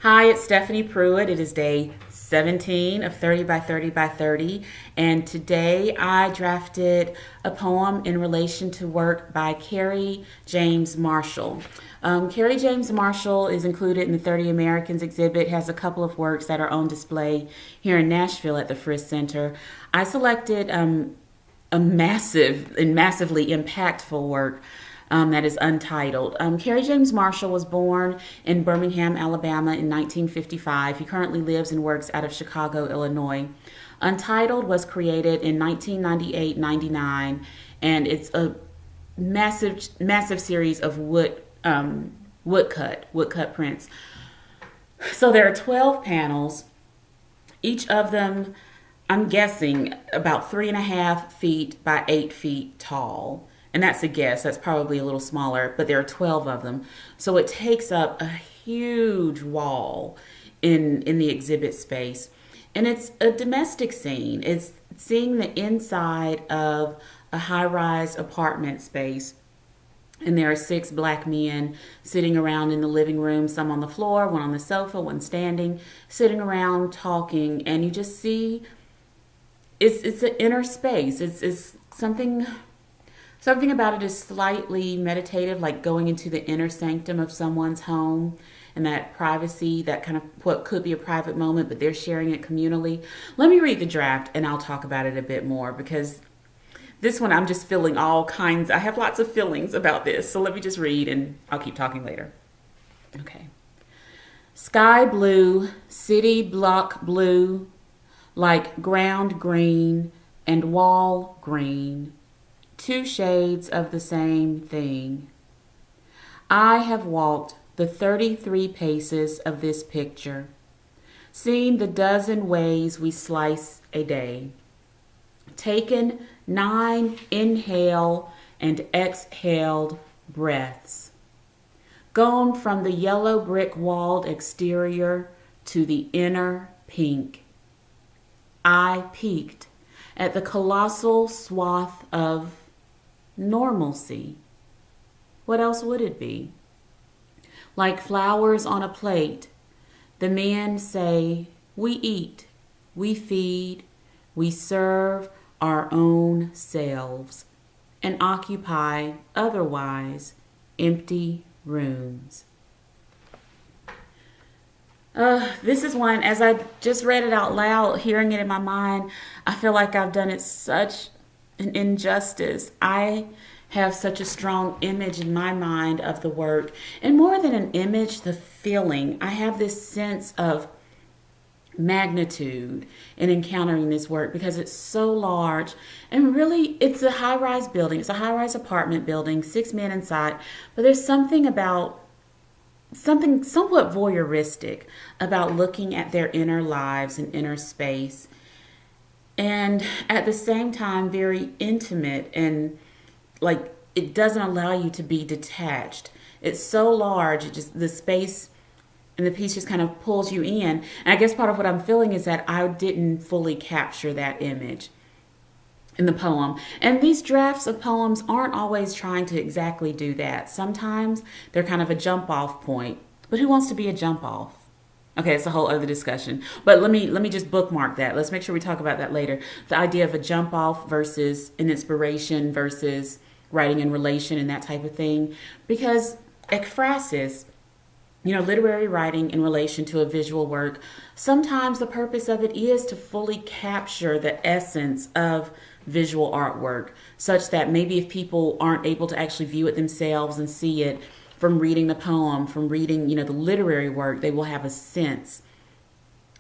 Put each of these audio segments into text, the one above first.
Hi, it's Stephanie Pruitt. It is day 17 of 30 by 30 by 30, and today I drafted a poem in relation to work by Kerry James Marshall. Kerry James Marshall is included in the 30 Americans exhibit, has a couple of works that are on display here in Nashville at the Friss Center. I selected a massive and massively impactful work that is untitled. Kerry James Marshall was born in Birmingham, Alabama in 1955. He currently lives and works out of Chicago, Illinois. Untitled was created in 1998-99, and it's a massive series of woodcut prints. So there are 12 panels, each of them, I'm guessing, about 3.5 feet by 8 feet tall. And that's a guess, that's probably a little smaller, but there are 12 of them. So it takes up a huge wall in the exhibit space. And it's a domestic scene. It's seeing the inside of a high-rise apartment space. And there are 6 black men sitting around in the living room, some on the floor, one on the sofa, one standing, sitting around talking. And you just see, it's an inner space. It's Something about it is slightly meditative, like going into the inner sanctum of someone's home and that privacy, that kind of what could be a private moment, but they're sharing it communally. Let me read the draft and I'll talk about it a bit more, because this one I'm just feeling all kinds. I have lots of feelings about this. So let me just read and I'll keep talking later. Okay. Sky blue, city block blue, like ground green and wall green. 2 shades of the same thing. I have walked the 33 paces of this picture, seen the dozen ways we slice a day, taken 9 inhale and exhaled breaths, gone from the yellow brick walled exterior to the inner pink. I peeked at the colossal swath of normalcy. What else would it be? Like flowers on a plate, the men say, we eat, we feed, we serve our own selves, and occupy otherwise empty rooms. This is one, as I just read it out loud, hearing it in my mind, I feel like I've done it such an injustice. I have such a strong image in my mind of the work, and more than an image, the feeling. I have this sense of magnitude in encountering this work because it's so large, and really it's a high-rise building. It's a high-rise apartment building, 6 men inside, but there's something somewhat voyeuristic about looking at their inner lives and inner space, and at the same time very intimate, and like it doesn't allow you to be detached. It's so large, it just, the space and the piece just kind of pulls you in. And I guess part of what I'm feeling is that I didn't fully capture that image in the poem. And these drafts of poems aren't always trying to exactly do that. Sometimes they're kind of a jump off point. But who wants to be a jump off? Okay, it's a whole other discussion. But let me just bookmark that. Let's make sure we talk about that later. The idea of a jump off versus an inspiration versus writing in relation and that type of thing. Because ekphrasis, literary writing in relation to a visual work, sometimes the purpose of it is to fully capture the essence of visual artwork, such that maybe if people aren't able to actually view it themselves and see it from reading the poem, from reading, the literary work, they will have a sense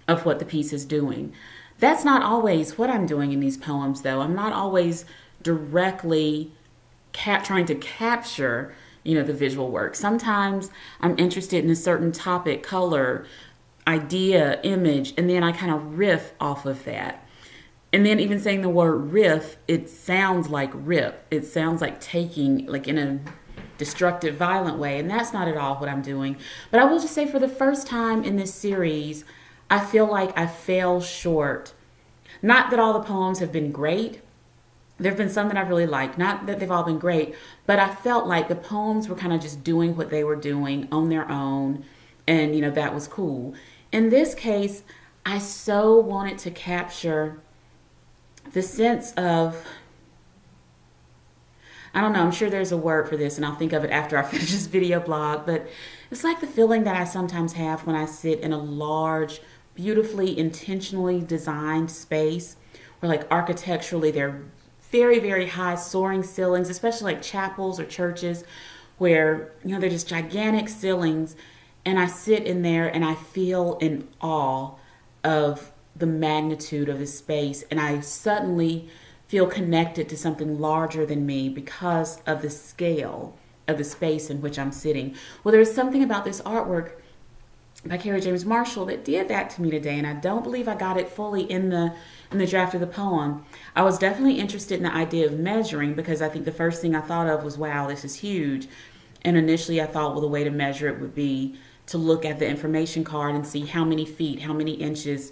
of what the piece is doing. That's not always what I'm doing in these poems, though. I'm not always directly trying to capture, the visual work. Sometimes I'm interested in a certain topic, color, idea, image, and then I kind of riff off of that. And then even saying the word riff, it sounds like rip. It sounds like taking, like in a destructive, violent way, and that's not at all what I'm doing. But I will just say, for the first time in this series, I feel like I fell short. Not that all the poems have been great. There have been some that I really liked. Not that they've all been great, but I felt like the poems were kind of just doing what they were doing on their own, And, that was cool. In this case, I so wanted to capture the sense of, I don't know, I'm sure there's a word for this and I'll think of it after I finish this video blog, but it's like the feeling that I sometimes have when I sit in a large, beautifully, intentionally designed space where like architecturally they're very, very high soaring ceilings, especially like chapels or churches where, they're just gigantic ceilings. And I sit in there and I feel in awe of the magnitude of the space. And I suddenly feel connected to something larger than me because of the scale of the space in which I'm sitting. Well, there's something about this artwork by Kerry James Marshall that did that to me today, and I don't believe I got it fully in the draft of the poem. I was definitely interested in the idea of measuring because I think the first thing I thought of was, wow, this is huge. And initially I thought, well, the way to measure it would be to look at the information card and see how many feet, how many inches,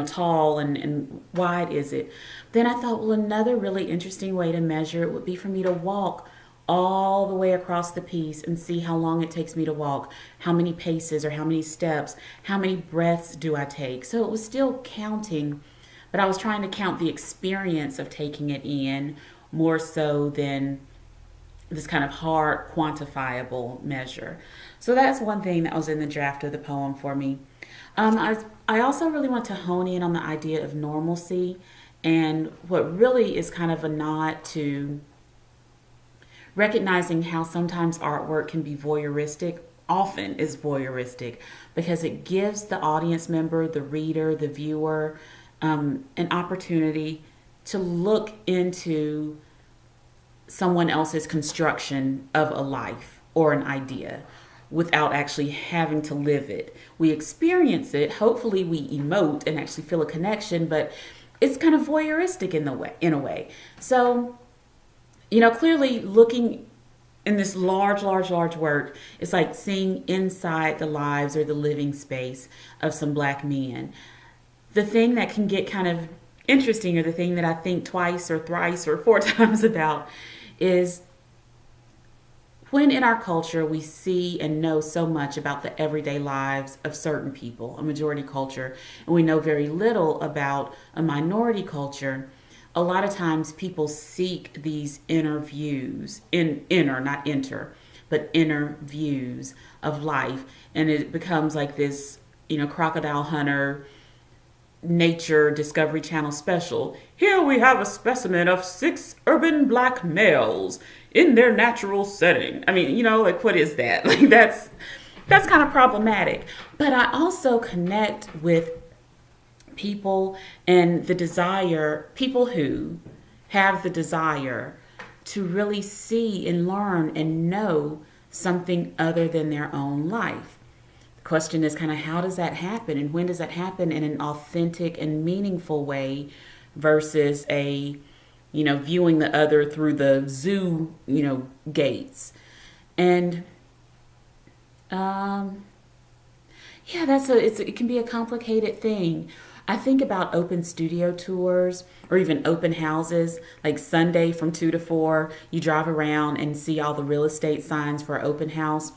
tall and wide is it. Then I thought, well, another really interesting way to measure it would be for me to walk all the way across the piece and see how long it takes me to walk, how many paces or how many steps, how many breaths do I take. So it was still counting, but I was trying to count the experience of taking it in more so than this kind of hard quantifiable measure. So that's one thing that was in the draft of the poem for me. I also really want to hone in on the idea of normalcy and what really is kind of a nod to recognizing how sometimes artwork can be voyeuristic, often is voyeuristic, because it gives the audience member, the reader, the viewer, an opportunity to look into someone else's construction of a life or an idea without actually having to live it. We experience it, hopefully we emote and actually feel a connection, but it's kind of voyeuristic in a way. So, clearly looking in this large work, it's like seeing inside the lives or the living space of some Black men. The thing that can get kind of interesting, or the thing that I think twice or thrice or four times about, is when in our culture we see and know so much about the everyday lives of certain people, a majority culture, and we know very little about a minority culture, a lot of times people seek these inner views, not enter, but inner views of life. And it becomes like this, crocodile hunter, nature Discovery Channel special. Here we have a specimen of 6 urban Black males in their natural setting. I mean, what is that? Like that's kind of problematic. But I also connect with people and people who have the desire to really see and learn and know something other than their own life. The question is kind of, how does that happen, and when does that happen in an authentic and meaningful way versus a viewing the other through the zoo, gates. And, it can be a complicated thing. I think about open studio tours or even open houses, like Sunday from 2 to 4, you drive around and see all the real estate signs for an open house.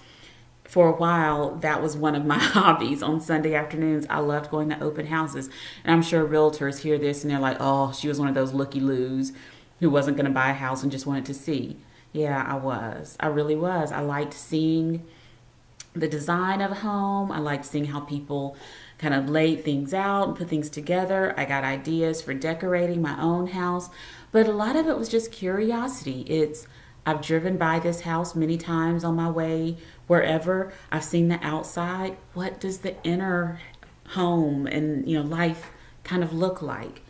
For a while, that was one of my hobbies on Sunday afternoons. I loved going to open houses. And I'm sure realtors hear this and they're like, oh, she was one of those looky-loos who wasn't going to buy a house and just wanted to see. Yeah, I was. I really was. I liked seeing the design of a home. I liked seeing how people kind of laid things out and put things together. I got ideas for decorating my own house. But a lot of it was just curiosity. I've driven by this house many times on my way wherever. I've seen the outside. What does the inner home and life kind of look like?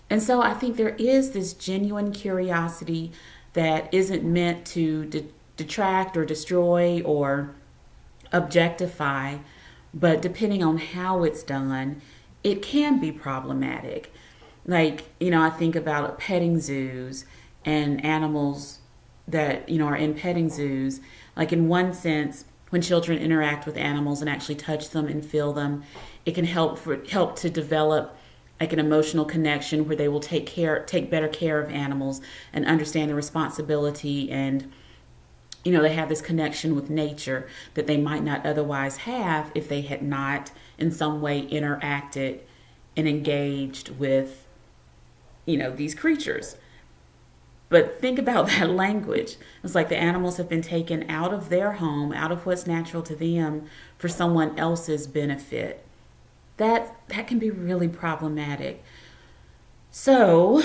And so I think there is this genuine curiosity that isn't meant to detract or destroy or objectify, but depending on how it's done, it can be problematic. Like, I think about petting zoos and animals that, are in petting zoos. Like, in one sense, when children interact with animals and actually touch them and feel them, it can help to develop like an emotional connection where they will take better care of animals and understand the responsibility and they have this connection with nature that they might not otherwise have if they had not in some way interacted and engaged with, these creatures. But think about that language. It's like the animals have been taken out of their home, out of what's natural to them for someone else's benefit. That can be really problematic. So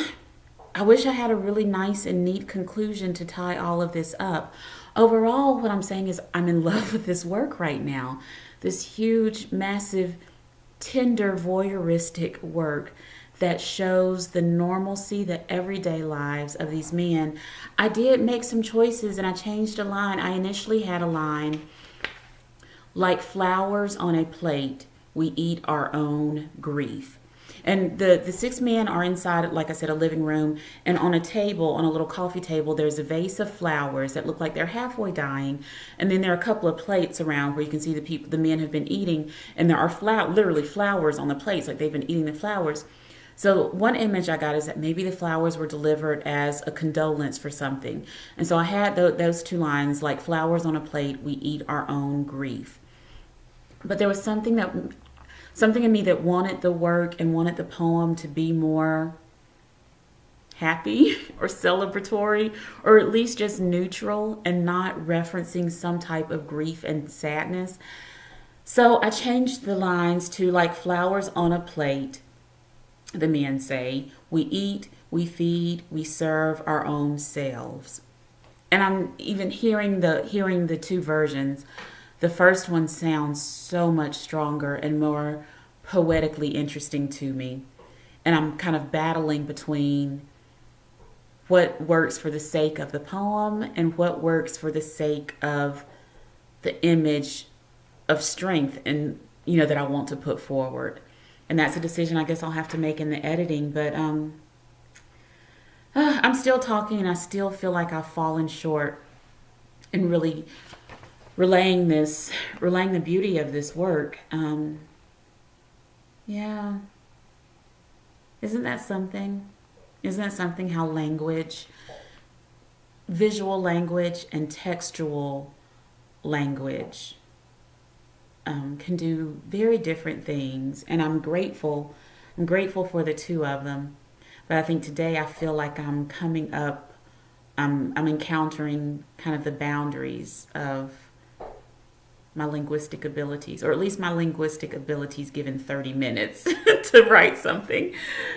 I wish I had a really nice and neat conclusion to tie all of this up. Overall, what I'm saying is I'm in love with this work right now. This huge, massive, tender, voyeuristic work that shows the normalcy, the everyday lives of these men. I did make some choices and I changed a line. I initially had a line, like flowers on a plate, we eat our own grief. And the six men are inside, like I said, a living room. And on a table, on a little coffee table, there's a vase of flowers that look like they're halfway dying. And then there are a couple of plates around where you can see the men have been eating. And there are literally flowers on the plates, like they've been eating the flowers. So one image I got is that maybe the flowers were delivered as a condolence for something. And so I had those two lines, like flowers on a plate, we eat our own grief. But there was something in me that wanted the work and wanted the poem to be more happy or celebratory, or at least just neutral and not referencing some type of grief and sadness. So I changed the lines to like flowers on a plate. The men say, we eat, we feed, we serve our own selves. And I'm even hearing the two versions. The first one sounds so much stronger and more poetically interesting to me. And I'm kind of battling between what works for the sake of the poem and what works for the sake of the image of strength and that I want to put forward. And that's a decision I guess I'll have to make in the editing. But I'm still talking and I still feel like I've fallen short in really relaying the beauty of this work. Yeah. Isn't that something? Isn't that something how language, visual language and textual language can do very different things, and I'm grateful for the two of them. But I think today I feel like I'm encountering kind of the boundaries of my linguistic abilities, or at least my linguistic abilities given 30 minutes to write something.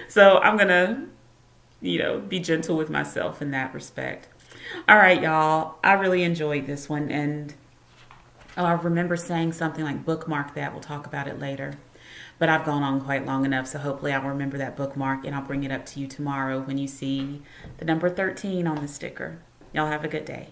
So I'm gonna be gentle with myself in that respect. All right, y'all, I really enjoyed this one, and I remember saying something like bookmark that. We'll talk about it later. But I've gone on quite long enough, so hopefully I'll remember that bookmark and I'll bring it up to you tomorrow when you see the number 13 on the sticker. Y'all have a good day.